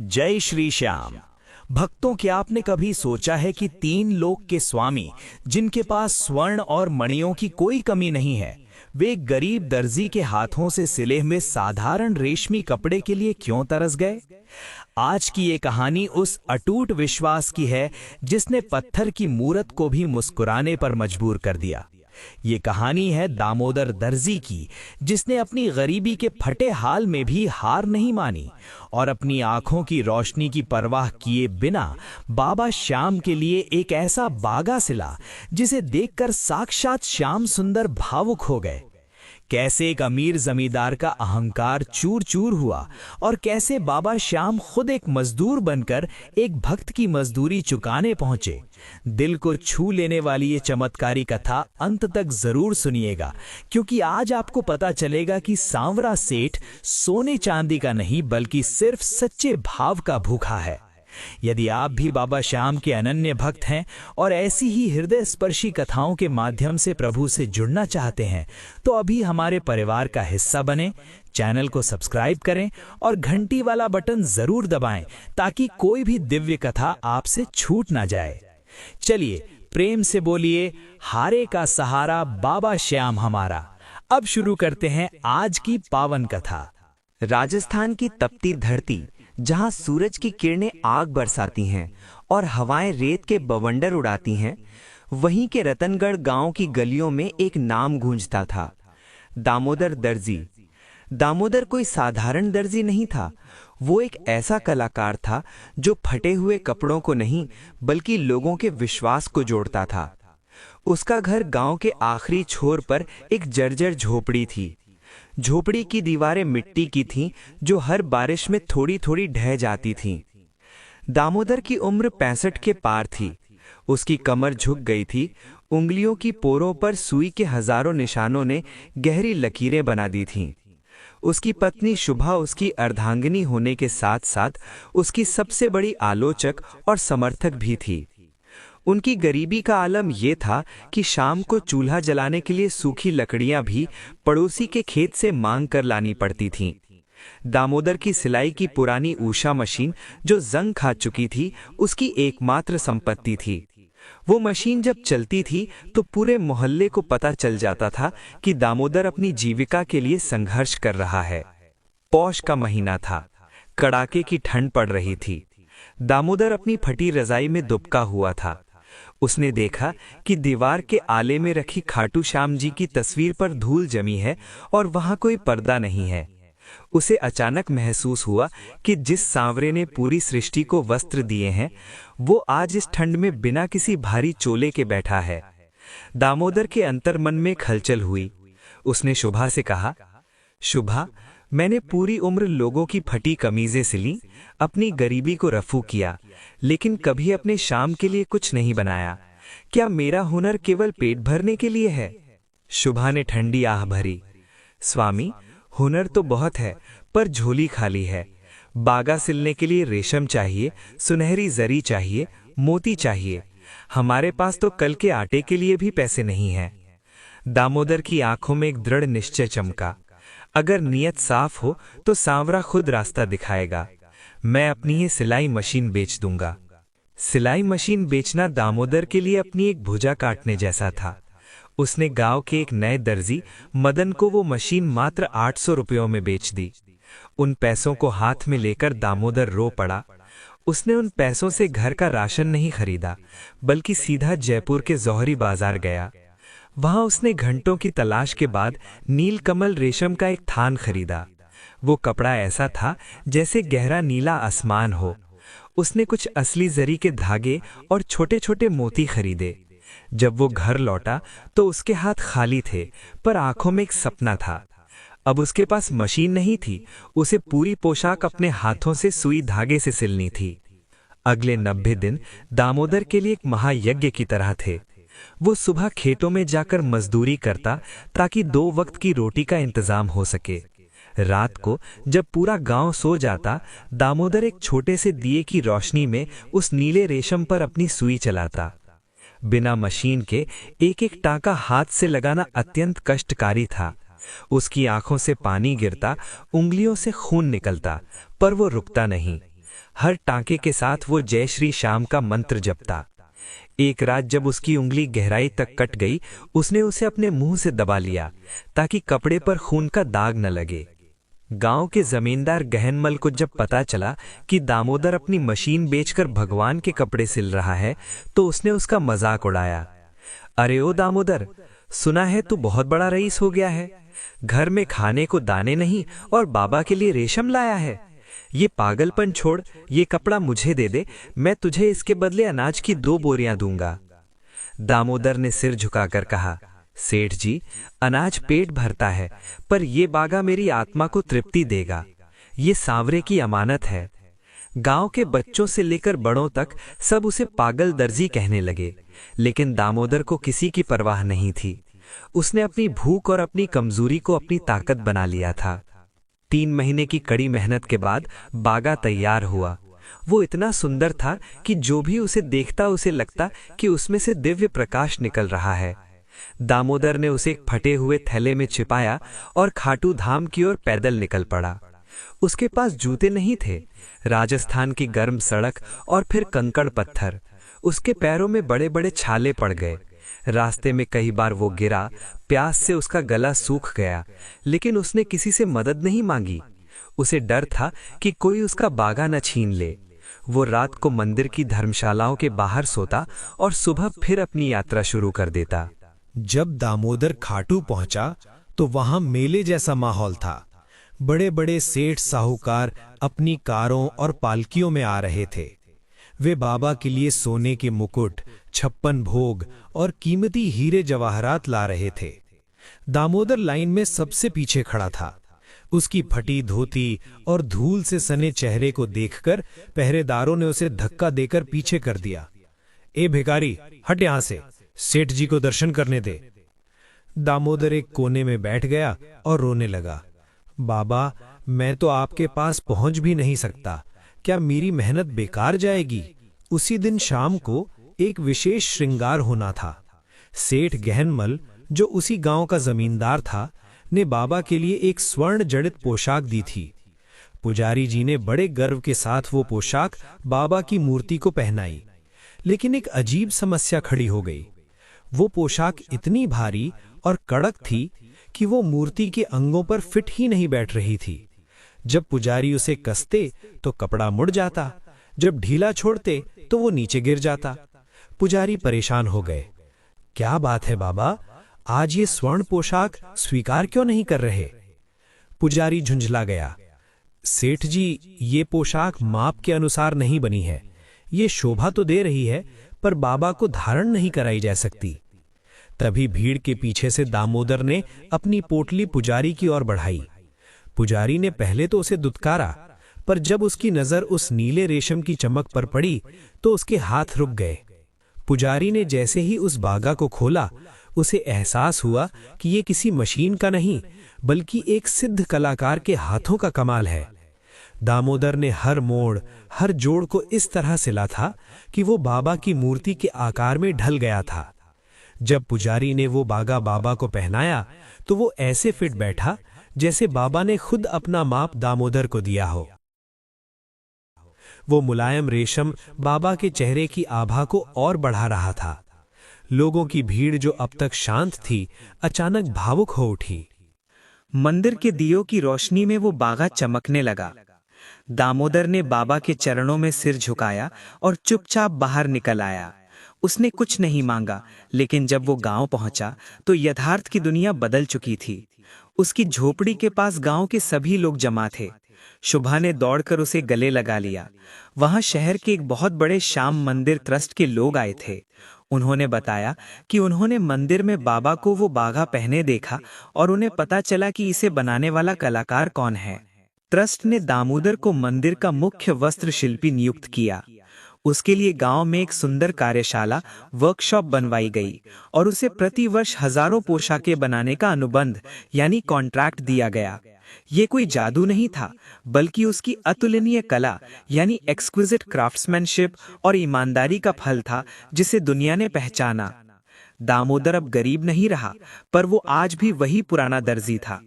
जय श्री श्याम। भक्तों, क्या आपने कभी सोचा है कि 3 लोक के स्वामी, जिनके पास स्वर्ण और मणियों की कोई कमी नहीं है, वे एक गरीब दर्जी के हाथों से सिले हुए साधारण रेशमी कपड़े के लिए क्यों तरस गए? आज की ये कहानी उस अटूट विश्वास की है जिसने पत्थर की मूरत को भी मुस्कुराने पर मजबूर कर दिया। ये कहानी है दामोदर दर्जी की, जिसने अपनी गरीबी के फटे हाल में भी हार नहीं मानी और अपनी आंखों की रोशनी की परवाह किए बिना बाबा श्याम के लिए एक ऐसा बागा सिला जिसे देखकर साक्षात श्याम सुंदर भावुक हो गए। कैसे एक अमीर जमींदार का अहंकार चूर चूर हुआ और कैसे बाबा श्याम खुद एक मजदूर बनकर एक भक्त की मजदूरी चुकाने पहुंचे। दिल को छू लेने वाली ये चमत्कारी कथा अंत तक जरूर सुनिएगा, क्योंकि आज आपको पता चलेगा कि सांवरा सेठ सोने चांदी का नहीं बल्कि सिर्फ सच्चे भाव का भूखा है। यदि आप भी बाबा श्याम के अनन्य भक्त हैं और ऐसी ही हृदय स्पर्शी कथाओं के माध्यम से प्रभु से जुड़ना चाहते हैं, तो अभी हमारे परिवार का हिस्सा बने, चैनल को सब्सक्राइब करें और घंटी वाला बटन जरूर दबाएं ताकि कोई भी दिव्य कथा आपसे छूट ना जाए। चलिए प्रेम से बोलिए, हारे का सहारा बाबा श्याम हमारा। अब शुरू करते हैं आज की पावन कथा। राजस्थान की तपती धरती, जहां सूरज की किरणें आग बरसाती हैं और हवाएं रेत के बवंडर उड़ाती हैं, वहीं के रतनगढ़ गांव की गलियों में एक नाम गूंजता था, दामोदर दर्जी। दामोदर कोई साधारण दर्जी नहीं था, वो एक ऐसा कलाकार था जो फटे हुए कपड़ों को नहीं बल्कि लोगों के विश्वास को जोड़ता था। उसका घर गांव के आखिरी छोर पर एक जर्जर झोपड़ी थी। झोपड़ी की दीवारें मिट्टी की थीं, जो हर बारिश में थोड़ी थोड़ी ढह जाती थीं। दामोदर की उम्र 65 के पार थी। उसकी कमर झुक गई थी, उंगलियों की पोरों पर सुई के हजारों निशानों ने गहरी लकीरें बना दी थीं। उसकी पत्नी शुभा उसकी अर्धांगिनी होने के साथ साथ उसकी सबसे बड़ी आलोचक और समर्थक भी थी। उनकी गरीबी का आलम यह था कि शाम को चूल्हा जलाने के लिए सूखी लकड़ियां भी पड़ोसी के खेत से मांग कर लानी पड़ती थीं। दामोदर की सिलाई की पुरानी ऊषा मशीन, जो जंग खा चुकी थी, उसकी एकमात्र संपत्ति थी। वो मशीन जब चलती थी तो पूरे मोहल्ले को पता चल जाता था कि दामोदर अपनी जीविका के लिए संघर्ष कर रहा है। पौष का महीना था, कड़ाके की ठंड पड़ रही थी। दामोदर अपनी फटी रजाई में दुबका हुआ था। उसने देखा कि दीवार के आले में रखी खाटू श्याम जी की तस्वीर पर धूल जमी है और वहां कोई पर्दा नहीं है। उसे अचानक महसूस हुआ कि जिस सांवरे ने पूरी सृष्टि को वस्त्र दिए हैं, वो आज इस ठंड में बिना किसी भारी चोले के बैठा है। दामोदर के अंतर्मन में खलचल हुई। उसने शुभा से कहा, शुभा, मैंने पूरी उम्र लोगों की फटी कमीजें सिली, अपनी गरीबी को रफू किया, लेकिन कभी अपने शाम के लिए कुछ नहीं बनाया। क्या मेरा हुनर केवल पेट भरने के लिए है? शुभा ने ठंडी आह भरी, स्वामी, हुनर तो बहुत है, पर झोली खाली है। बागा सिलने के लिए रेशम चाहिए, सुनहरी जरी चाहिए, मोती चाहिए। हमारे पास तो कल के आटे के लिए भी पैसे नहीं हैं। दामोदर की आंखों में एक दृढ़ निश्चय चमका। अगर नीयत साफ हो तो सांवरा खुद रास्ता दिखाएगा। मैं अपनी ये सिलाई मशीन बेच दूंगा। सिलाई मशीन बेचना दामोदर के लिए अपनी एक भुजा काटने जैसा था। उसने गांव के एक नए दर्जी मदन को वो मशीन मात्र 800 रुपयों में बेच दी। उन पैसों को हाथ में लेकर दामोदर रो पड़ा। उसने उन पैसों से घर का राशन नहीं खरीदा, बल्कि सीधा जयपुर के जौहरी बाजार गया। वहां उसने घंटों की तलाश के बाद नीलकमल रेशम का एक थान खरीदा। वो कपड़ा ऐसा था जैसे गहरा नीला आसमान हो। उसने कुछ असली जरी के धागे और छोटे छोटे मोती खरीदे। जब वो घर लौटा तो उसके हाथ खाली थे, पर आंखों में एक सपना था। अब उसके पास मशीन नहीं थी, उसे पूरी पोशाक अपने हाथों से सुई धागे से सिलनी थी। अगले 90 दिन दामोदर के लिए एक महायज्ञ की तरह थे। वो सुबह खेतों में जाकर मजदूरी करता ताकि 2 वक्त की रोटी का इंतजाम हो सके। रात को जब पूरा गांव सो जाता, दामोदर एक छोटे से दिए की रोशनी में उस नीले रेशम पर अपनी सुई चलाता। बिना मशीन के एक एक टांका हाथ से लगाना अत्यंत कष्टकारी था। उसकी आंखों से पानी गिरता, उंगलियों से खून निकलता, पर वो रुकता नहीं। हर टांके के साथ वो जय श्री श्याम का मंत्र जपता। एक रात जब उसकी उंगली गहराई तक कट गई, उसने उसे अपने मुंह से दबा लिया ताकि कपड़े पर खून का दाग न लगे। गांव के जमींदार गहनमल को जब पता चला कि दामोदर अपनी मशीन बेचकर भगवान के कपड़े सिल रहा है, तो उसने उसका मजाक उड़ाया। अरे ओ दामोदर, सुना है तू बहुत बड़ा रईस हो गया है। घर में खाने को दाने नहीं और बाबा के लिए रेशम लाया है। ये पागलपन छोड़, ये कपड़ा मुझे दे दे, मैं तुझे इसके बदले अनाज की 2 बोरियां दूंगा। दामोदर ने सिर झुकाकर कहा, सेठ जी, अनाज पेट भरता है, पर ये बागा मेरी आत्मा को तृप्ति देगा। ये सांवरे की अमानत है। गांव के बच्चों से लेकर बड़ों तक सब उसे पागल दर्जी कहने लगे, लेकिन दामोदर को किसी की परवाह नहीं थी। उसने अपनी भूख और अपनी कमजोरी को अपनी ताकत बना लिया था। 3 महीने की कड़ी मेहनत के बाद बागा तैयार हुआ। वो इतना सुंदर था कि जो भी उसे देखता उसे लगता कि उसमें से दिव्य प्रकाश निकल रहा है। दामोदर ने उसे एक फटे हुए थैले में छिपाया और खाटू धाम की ओर पैदल निकल पड़ा। उसके पास जूते नहीं थे। राजस्थान की गर्म सड़क और फिर कंकड़ पत्थर। उसके पैरों में बड़े बड़े छाले पड़ गए। रास्ते में कई बार वो गिरा, प्यास से उसका गला सूख गया, लेकिन उसने किसी से मदद नहीं मांगी। उसे डर था कि कोई उसका बागा न छीन ले। वो रात को मंदिर की धर्मशालाओं के बाहर सोता और सुबह फिर अपनी यात्रा शुरू कर देता। जब दामोदर खाटू पहुंचा तो वहां मेले जैसा माहौल था। बड़े बड़े सेठ साहूकार अपनी कारों और पालकियों में आ रहे थे। वे बाबा के लिए सोने के मुकुट, 56 भोग और कीमती हीरे जवाहरात ला रहे थे। दामोदर लाइन में सबसे पीछे खड़ा था। उसकी फटी धोती और धूल से सने चेहरे को देखकर पहरेदारों ने उसे धक्का देकर पीछे कर दिया। ए भिखारी, हट यहां से, सेठ जी को दर्शन करने दे। दामोदर एक कोने में बैठ गया और रोने लगा। बाबा, मैं तो आपके पास पहुंच भी नहीं सकता। क्या मेरी मेहनत बेकार जाएगी? उसी दिन शाम को एक विशेष श्रृंगार होना था। सेठ गहनमल, जो उसी गांव का जमींदार था, ने बाबा के लिए एक स्वर्ण जड़ित पोशाक दी थी। पुजारी जी ने बड़े गर्व के साथ वो पोशाक बाबा की मूर्ति को पहनाई, लेकिन एक अजीब समस्या खड़ी हो गई। वो पोशाक इतनी भारी और कड़क थी कि वो मूर्ति के अंगों पर फिट ही नहीं बैठ रही थी। जब पुजारी उसे कसते तो कपड़ा मुड़ जाता, जब ढीला छोड़ते तो वो नीचे गिर जाता। पुजारी परेशान हो गए। क्या बात है बाबा, आज ये स्वर्ण पोशाक स्वीकार क्यों नहीं कर रहे? पुजारी झुंझला गया। सेठ जी, ये पोशाक माप के अनुसार नहीं बनी है। ये शोभा तो दे रही है, पर बाबा को धारण नहीं कराई जा सकती। तभी भीड़ के पीछे से दामोदर ने अपनी पोटली पुजारी की ओर बढ़ाई। पुजारी ने पहले तो उसे दुत्कारा, पर जब उसकी नजर उस नीले रेशम की चमक पर पड़ी तो उसके हाथ रुक गए। पुजारी ने जैसे ही उस बागा को खोला, उसे एहसास हुआ कि ये किसी मशीन का नहीं, बल्कि एक सिद्ध कलाकार के हाथों का कमाल है। दामोदर ने हर मोड़, हर जोड़ को इस तरह सिला था कि वो बाबा की मूर्ति के आकार में ढल गया था। जब पुजारी ने वो बागा बाबा को पहनाया तो वो ऐसे फिट बैठा जैसे बाबा ने खुद अपना माप दामोदर को दिया हो। वो मुलायम रेशम बाबा के चेहरे की आभा को और बढ़ा रहा था। लोगों की भीड़, जो अब तक शांत थी, अचानक भावुक हो उठी। मंदिर के दियों की रोशनी में वो बागा चमकने लगा। दामोदर ने बाबा के चरणों में सिर झुकाया और चुपचाप बाहर निकल आया। उसने कुछ नहीं मांगा, लेकिन जब वो गांव पहुंचा तो यथार्थ की दुनिया बदल चुकी थी। उसकी झोपड़ी के पास गांव के सभी लोग जमा थे। शुभा ने दौड़कर उसे गले लगा लिया। वहां शहर के एक बहुत बड़े श्याम मंदिर ट्रस्ट के लोग आए थे। उन्होंने बताया कि उन्होंने मंदिर में बाबा को वो बागा पहने देखा और उन्हें पता चला कि इसे बनाने वाला कलाकार कौन है। ट्रस्ट ने दामोदर को मंदिर का मुख्य वस्त्र शिल्पी नियुक्त किया। उसके लिए गांव में एक सुंदर कार्यशाला, वर्कशॉप बनवाई गई और उसे प्रति वर्ष हजारों पोशाकें बनाने का अनुबंध यानी कॉन्ट्रैक्ट दिया गया। ये कोई जादू नहीं था, बल्कि उसकी अतुलनीय कला यानी एक्सक्विजिट क्राफ्ट्समैनशिप और ईमानदारी का फल था, जिसे दुनिया ने पहचाना। दामोदर अब गरीब नहीं रहा, पर वो आज भी वही पुराना दर्जी था।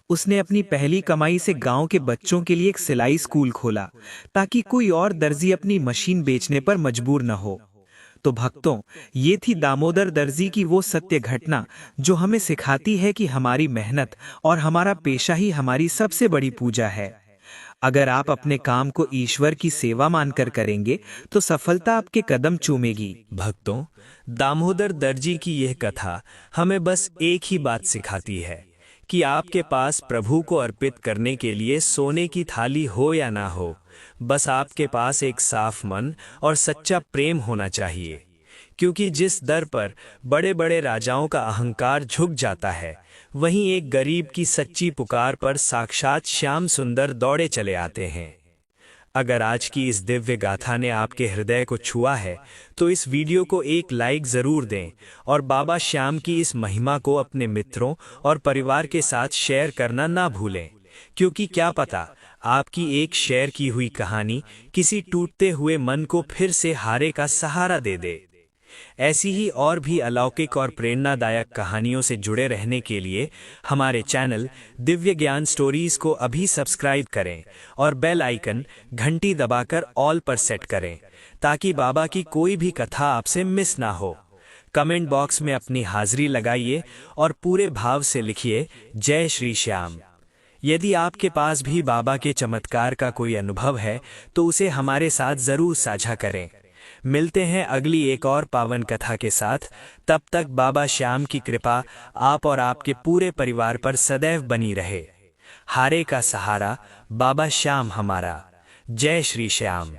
उसने अपनी पहली कमाई से गांव के बच्चों के लिए एक सिलाई स्कूल खोला ताकि कोई और दर्जी अपनी मशीन बेचने पर मजबूर न हो। तो भक्तों, ये थी दामोदर दर्जी की वो सत्य घटना जो हमें सिखाती है कि हमारी मेहनत और हमारा पेशा ही हमारी सबसे बड़ी पूजा है। अगर आप अपने काम को ईश्वर की सेवा मानकर करेंगे तो सफलता आपके कदम चूमेगी। भक्तों, दामोदर दर्जी की यह कथा हमें बस एक ही बात सिखाती है कि आपके पास प्रभु को अर्पित करने के लिए सोने की थाली हो या ना हो, बस आपके पास एक साफ मन और सच्चा प्रेम होना चाहिए। क्योंकि जिस दर पर बड़े बड़े राजाओं का अहंकार झुक जाता है, वहीं एक गरीब की सच्ची पुकार पर साक्षात श्याम सुंदर दौड़े चले आते हैं। अगर आज की इस दिव्य गाथा ने आपके हृदय को छुआ है तो इस वीडियो को एक लाइक ज़रूर दें और बाबा श्याम की इस महिमा को अपने मित्रों और परिवार के साथ शेयर करना ना भूलें, क्योंकि क्या पता आपकी एक शेयर की हुई कहानी किसी टूटते हुए मन को फिर से हारे का सहारा दे दे। ऐसी ही और भी अलौकिक और प्रेरणादायक कहानियों से जुड़े रहने के लिए हमारे चैनल दिव्य ज्ञान स्टोरीज को अभी सब्सक्राइब करें और बेल आइकन घंटी दबाकर ऑल पर सेट करें ताकि बाबा की कोई भी कथा आपसे मिस ना हो। कमेंट बॉक्स में अपनी हाजिरी लगाइए और पूरे भाव से लिखिए जय श्री श्याम। यदि आपके पास भी बाबा के चमत्कार का कोई अनुभव है तो उसे हमारे साथ ज़रूर साझा करें। मिलते हैं अगली एक और पावन कथा के साथ। तब तक बाबा श्याम की कृपा आप और आपके पूरे परिवार पर सदैव बनी रहे। हारे का सहारा बाबा श्याम हमारा। जय श्री श्याम।